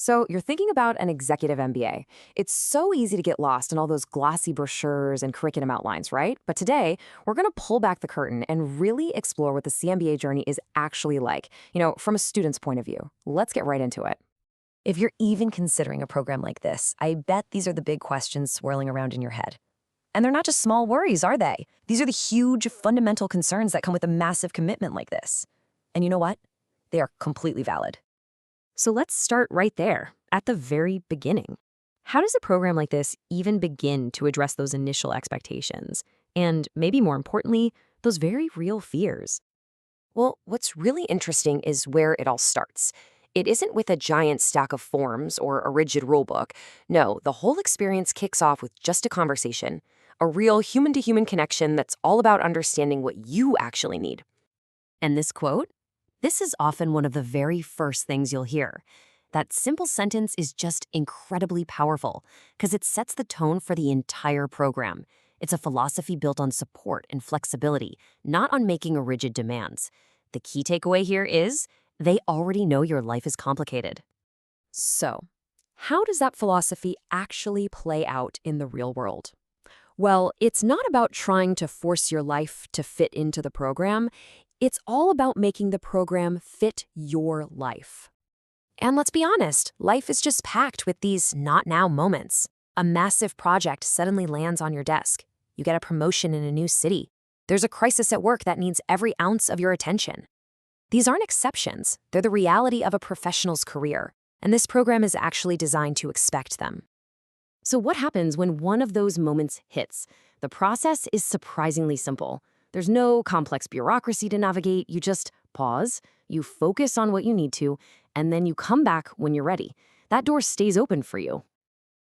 So you're thinking about an executive MBA. It's so easy to get lost in all those glossy brochures and curriculum outlines, right? But today, we're going to pull back the curtain and really explore what the CMBA journey is actually like, from a student's point of view. Let's get right into it. If you're even considering a program like this, I bet these are the big questions swirling around in your head. And they're not just small worries, are they? These are the huge, fundamental concerns that come with a massive commitment like this. And you know what? They are completely valid. So let's start right there, at the very beginning. How does a program like this even begin to address those initial expectations? And maybe more importantly, those very real fears? Well, what's really interesting is where it all starts. It isn't with a giant stack of forms or a rigid rulebook. No, the whole experience kicks off with just a conversation, a real human-to-human connection that's all about understanding what you actually need. And this quote? This is often one of the very first things you'll hear. That simple sentence is just incredibly powerful because it sets the tone for the entire program. It's a philosophy built on support and flexibility, not on making rigid demands. The key takeaway here is they already know your life is complicated. So, how does that philosophy actually play out in the real world? Well, it's not about trying to force your life to fit into the program. It's all about making the program fit your life. And let's be honest, life is just packed with these not now moments. A massive project suddenly lands on your desk. You get a promotion in a new city. There's a crisis at work that needs every ounce of your attention. These aren't exceptions. They're the reality of a professional's career, and this program is actually designed to expect them. So what happens when one of those moments hits? The process is surprisingly simple. There's no complex bureaucracy to navigate. You just pause, you focus on what you need to, and then you come back when you're ready. That door stays open for you.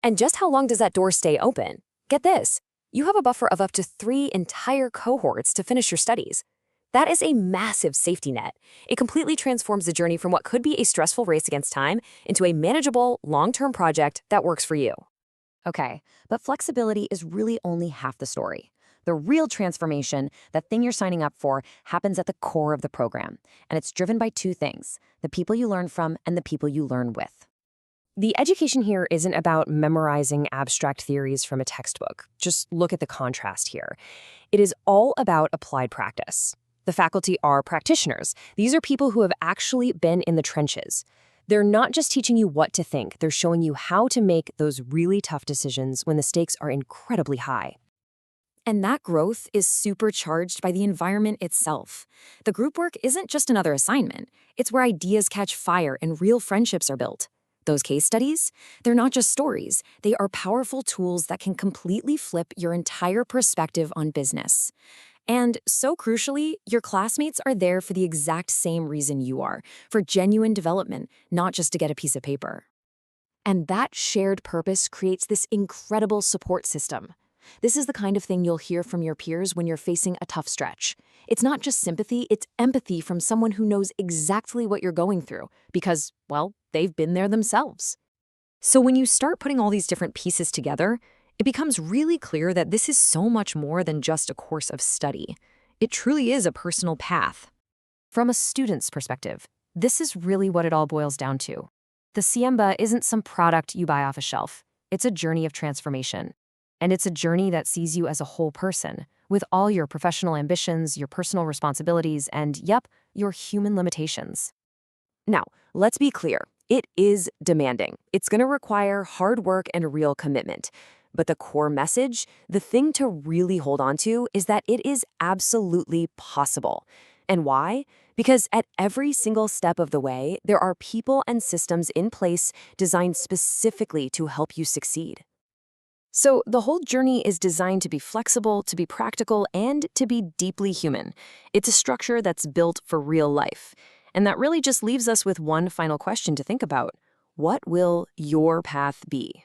And just how long does that door stay open? Get this. You have a buffer of up to 3 entire cohorts to finish your studies. That is a massive safety net. It completely transforms the journey from what could be a stressful race against time into a manageable, long-term project that works for you. Okay, but flexibility is really only half the story. The real transformation, that thing you're signing up for, happens at the core of the program, and it's driven by 2 things, the people you learn from and the people you learn with. The education here isn't about memorizing abstract theories from a textbook. Just look at the contrast here. It is all about applied practice. The faculty are practitioners. These are people who have actually been in the trenches. They're not just teaching you what to think, they're showing you how to make those really tough decisions when the stakes are incredibly high. And that growth is supercharged by the environment itself. The group work isn't just another assignment. It's where ideas catch fire and real friendships are built. Those case studies, they're not just stories. They are powerful tools that can completely flip your entire perspective on business. And so crucially, your classmates are there for the exact same reason you are, for genuine development, not just to get a piece of paper. And that shared purpose creates this incredible support system. This is the kind of thing you'll hear from your peers when you're facing a tough stretch. It's not just sympathy, it's empathy from someone who knows exactly what you're going through because, well, they've been there themselves. So when you start putting all these different pieces together, it becomes really clear that this is so much more than just a course of study. It truly is a personal path. From a student's perspective, this is really what it all boils down to. The CEMBA isn't some product you buy off a shelf. It's a journey of transformation. And it's a journey that sees you as a whole person, with all your professional ambitions, your personal responsibilities, and, yep, your human limitations. Now, let's be clear. It is demanding. It's going to require hard work and real commitment. But the core message, the thing to really hold on to, is that it is absolutely possible. And why? Because at every single step of the way, there are people and systems in place designed specifically to help you succeed. So the whole journey is designed to be flexible, to be practical, and to be deeply human. It's a structure that's built for real life. And that really just leaves us with one final question to think about. What will your path be?